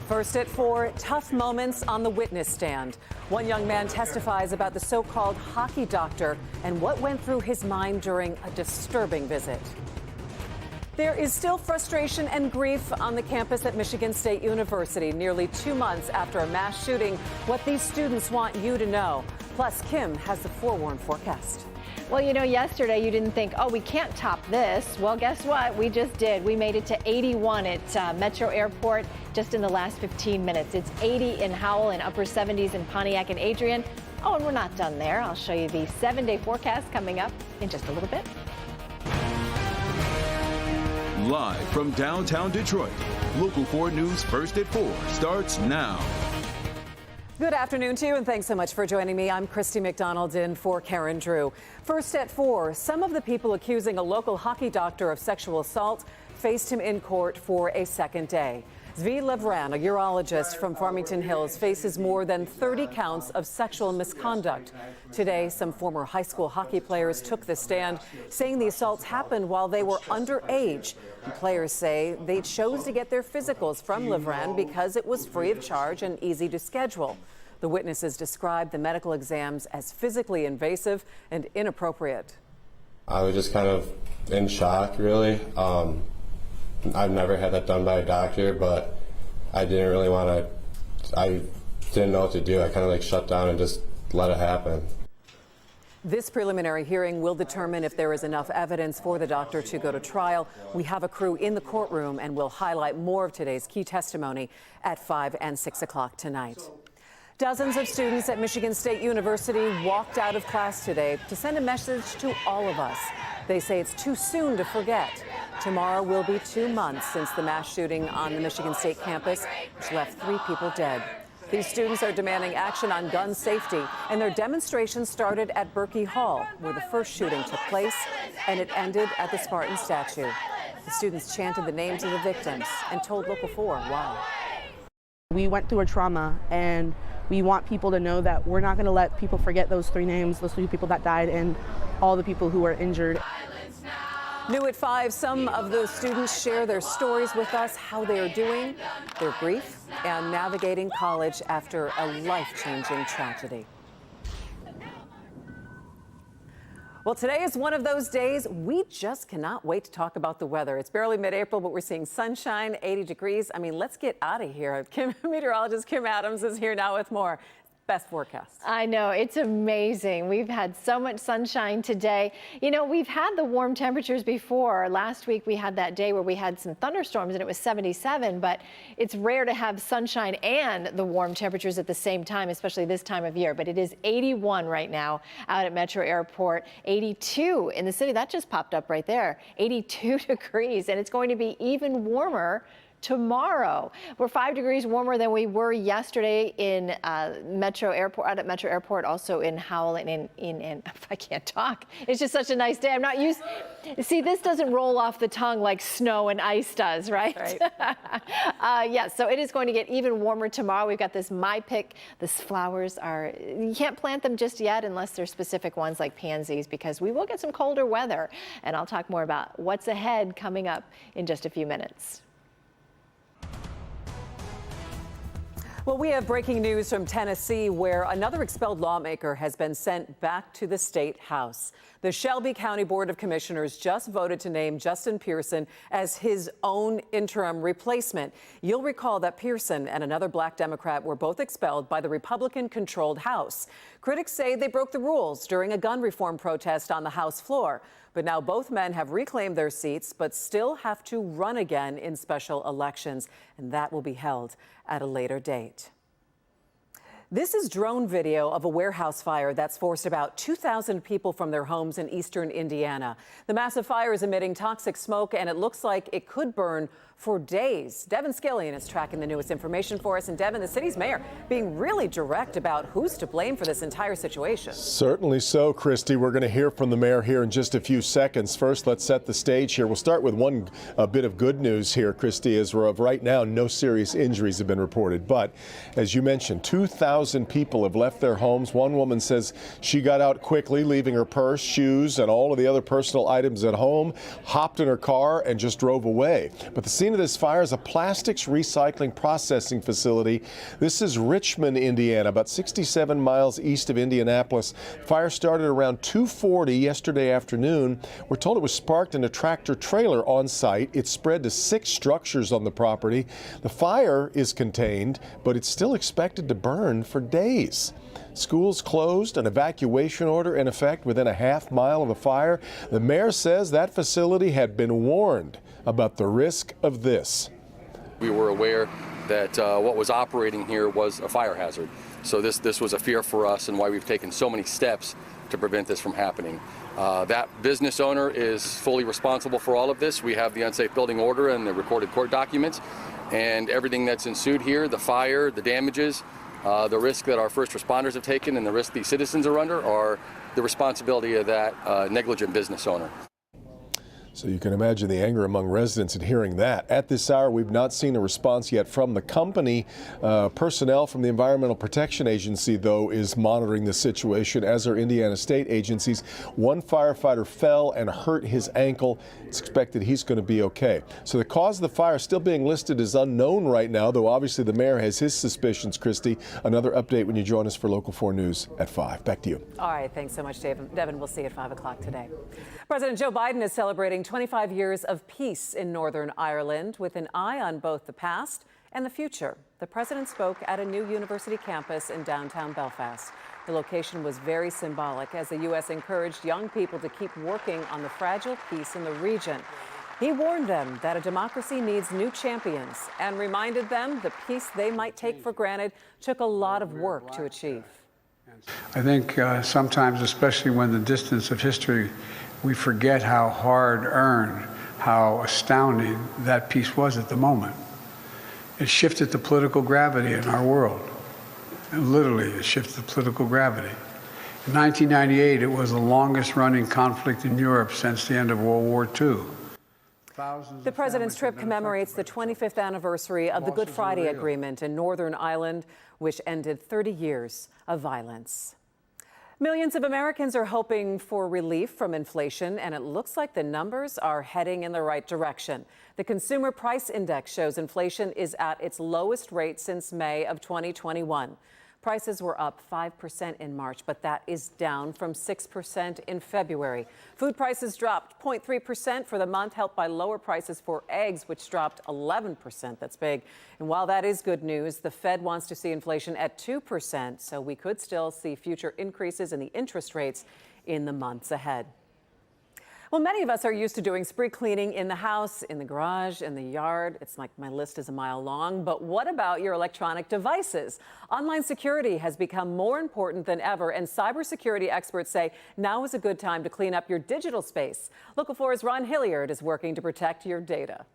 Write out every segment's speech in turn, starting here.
First at 4, tough moments on the witness stand. One young man testifies about the so-called hockey doctor and what went through his mind during a disturbing visit. There is still frustration and grief on the campus at Michigan State University nearly 2 months after a mass shooting. What these students want you to know. Plus, Kim has the forewarned forecast. Well, you know, yesterday you didn't think, oh, we can't top this. Well, guess what? We just did. We made it to 81 at Metro Airport just in the last 15 minutes. It's 80 in Howell and upper 70s in Pontiac and Adrian. Oh, and we're not done there. I'll show you the 7-day forecast coming up in just a little bit. Live from downtown Detroit, Local 4 News First at 4 starts now. Good afternoon to you, and thanks so much for joining me. I'm Christy McDonald in for Karen Drew. First at 4, some of the people accusing a local hockey doctor of sexual assault faced him in court for a second day. Zvi Levran, a urologist from Farmington Hills, faces more than 30 counts of sexual misconduct. Today, some former high school hockey players took the stand, saying the assaults happened while they were underage. And players say they chose to get their physicals from Levran because it was free of charge and easy to schedule. The witnesses described the medical exams as physically invasive and inappropriate. I was just kind of in shock, really. I've never had that done by a doctor, but I didn't really want to, I didn't know what to do. I kind of like shut down and just let it happen. This preliminary hearing will determine if there is enough evidence for the doctor to go to trial. We have a crew in the courtroom and will highlight more of today's key testimony at 5 and 6 o'clock tonight. Dozens of students at Michigan State University walked out of class today to send a message to all of us. They say it's too soon to forget. Tomorrow will be 2 months since the mass shooting on the Michigan State campus, which left 3 people dead. These students are demanding action on gun safety, and their demonstration started at Berkey Hall, where the first shooting took place, and it ended at the Spartan statue. The students chanted the names of the victims and told Local 4 why. We went through a trauma, and we want people to know that we're not going to let people forget those 3 names, those 3 people that died, and all the people who were injured. New at 5, some of those students share their stories with us, how they are doing, their grief, and navigating college after a life-changing tragedy. Well, today is one of those days we just cannot wait to talk about the weather. It's barely mid-April, but we're seeing sunshine, 80 degrees. I mean, let's get out of here. Meteorologist Kim Adams is here now with more. Best forecast. I know, it's amazing. We've had so much sunshine today. You know, we've had the warm temperatures before. Last week we had that day where we had some thunderstorms and it was 77, but it's rare to have sunshine and the warm temperatures at the same time, especially this time of year. But it is 81 right now out at Metro Airport, 82 in the city. That just popped up right there, 82 degrees, and it's going to be even warmer tomorrow. We're 5 degrees warmer than we were yesterday in Metro Airport, out at Metro Airport, also in Howell and in I can't talk. It's just such a nice day. I'm not used. See, this doesn't roll off the tongue like snow and ice does, right? Yes, so it is going to get even warmer tomorrow. We've got this My Pick. These flowers are, you can't plant them just yet unless they're specific ones like pansies, because we will get some colder weather. And I'll talk more about what's ahead coming up in just a few minutes. Well, we have breaking news from Tennessee, where another expelled lawmaker has been sent back to the state house. The Shelby County Board of Commissioners just voted to name Justin Pearson as his own interim replacement. You'll recall that Pearson and another black Democrat were both expelled by the Republican-controlled House. Critics say they broke the rules during a gun reform protest on the House floor. But now both men have reclaimed their seats, but still have to run again in special elections, and that will be held at a later date. This is drone video of a warehouse fire that's forced about 2,000 people from their homes in eastern Indiana. The massive fire is emitting toxic smoke, and it looks like it could burn for days. Devin Scillian is tracking the newest information for us. And Devin, the city's mayor being really direct about who's to blame for this entire situation. Certainly so, Christy. We're going to hear from the mayor here in just a few seconds. First, let's set the stage here. We'll start with one bit of good news here, Christy, as of right now, no serious injuries have been reported. But as you mentioned, 2,000 2,000 people have left their homes. One woman says she got out quickly, leaving her purse, shoes, and all of the other personal items at home, hopped in her car, and just drove away. But the scene of this fire is a plastics recycling processing facility. This is Richmond, Indiana, about 67 miles east of Indianapolis. Fire started around 2:40 yesterday afternoon. We're told it was sparked in a tractor trailer on site. It spread to 6 structures on the property. The fire is contained, but it's still expected to burn for days. Schools closed, an evacuation order in effect within a half-mile of the fire. The mayor says that facility had been warned about the risk of this. We were aware that what was operating here was a fire hazard. So this was a fear for us, and why we've taken so many steps to prevent this from happening. That business owner is fully responsible for all of this. We have the unsafe building order and the recorded court documents, and everything that's ensued here, the fire, the damages, the risk that our first responders have taken and the risk these citizens are under are the responsibility of that negligent business owner. So you can imagine the anger among residents at hearing that. At this hour, we've not seen a response yet from the company. Personnel from the Environmental Protection Agency, though, is monitoring the situation, as are Indiana state agencies. One firefighter fell and hurt his ankle. It's expected he's going to be okay. So the cause of the fire still being listed as unknown right now, though obviously the mayor has his suspicions. Christy, another update when you join us for Local 4 News at 5. Back to you. All right, thanks so much, Devin. We'll see you at 5 o'clock today. President Joe Biden is celebrating 25 years of peace in Northern Ireland with an eye on both the past and the future. The president spoke at a new university campus in downtown Belfast. The location was very symbolic as the U.S. encouraged young people to keep working on the fragile peace in the region. He warned them that a democracy needs new champions and reminded them the peace they might take for granted took a lot of work to achieve. I think sometimes, especially when the distance of history, we forget how hard-earned, how astounding that peace was at the moment. It shifted the political gravity in our world. And literally, it shifted the political gravity. In 1998, it was the longest-running conflict in Europe since the end of World War II. The president's trip commemorates the 25th anniversary of the Good Friday Agreement in Northern Ireland, which ended 30 years of violence. Millions of Americans are hoping for relief from inflation, and it looks like the numbers are heading in the right direction. The Consumer Price Index shows inflation is at its lowest rate since May of 2021. Prices were up 5% in March, but that is down from 6% in February. Food prices dropped 0.3% for the month, helped by lower prices for eggs, which dropped 11%. That's big. And while that is good news, the Fed wants to see inflation at 2%, so we could still see future increases in the interest rates in the months ahead. Well, many of us are used to doing spree cleaning in the house, in the garage, in the yard. It's like my list is a mile long. But what about your electronic devices? Online security has become more important than ever, and cybersecurity experts say now is a good time to clean up your digital space. Local 4's Ron Hilliard is working to protect your data.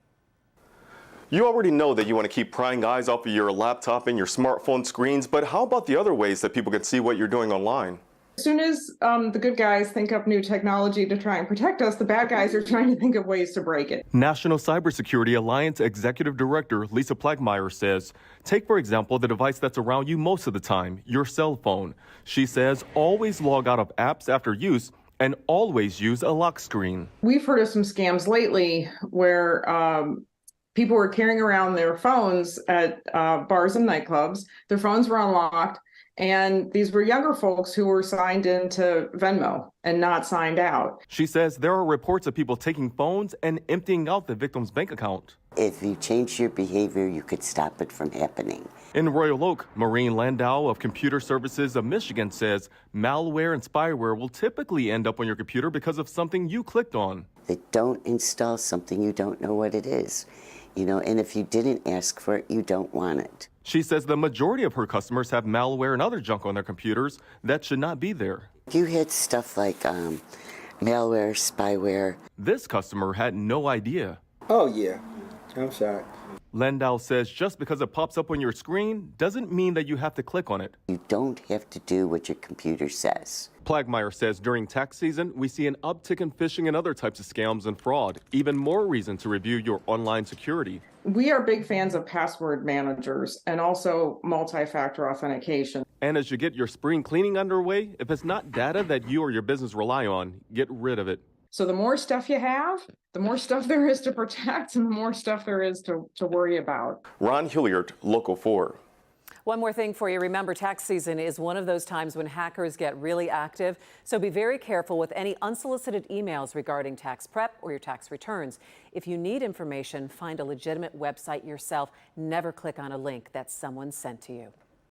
You already know that you want to keep prying eyes off of your laptop and your smartphone screens, but how about the other ways that people can see what you're doing online? As soon as the good guys think up new technology to try and protect us, the bad guys are trying to think of ways to break it. National Cybersecurity Alliance Executive Director Lisa Plagmeyer says, take, for example, the device that's around you most of the time, your cell phone. She says always log out of apps after use and always use a lock screen. We've heard of some scams lately where people were carrying around their phones at bars and nightclubs. Their phones were unlocked. And these were younger folks who were signed into Venmo and not signed out. She says there are reports of people taking phones and emptying out the victim's bank account. If you change your behavior, you could stop it from happening. In Royal Oak, Maureen Landau of Computer Services of Michigan says malware and spyware will typically end up on your computer because of something you clicked on. They don't install something you don't know what it is. And if you didn't ask for it, you don't want it. She says the majority of her customers have malware and other junk on their computers that should not be there. You had stuff like malware, spyware. This customer had no idea. Oh, yeah. I'm sorry. Landau says just because it pops up on your screen doesn't mean that you have to click on it. You don't have to do what your computer says. Plagmeyer says during tax season, we see an uptick in phishing and other types of scams and fraud. Even more reason to review your online security. We are big fans of password managers and also multi-factor authentication. And as you get your spring cleaning underway, if it's not data that you or your business rely on, get rid of it. So the more stuff you have, the more stuff there is to protect and the more stuff there is to worry about. Ron Hilliard, Local 4. One more thing for you. Remember, tax season is one of those times when hackers get really active. So be very careful with any unsolicited emails regarding tax prep or your tax returns. If you need information, find a legitimate website yourself. Never click on a link that someone sent to you.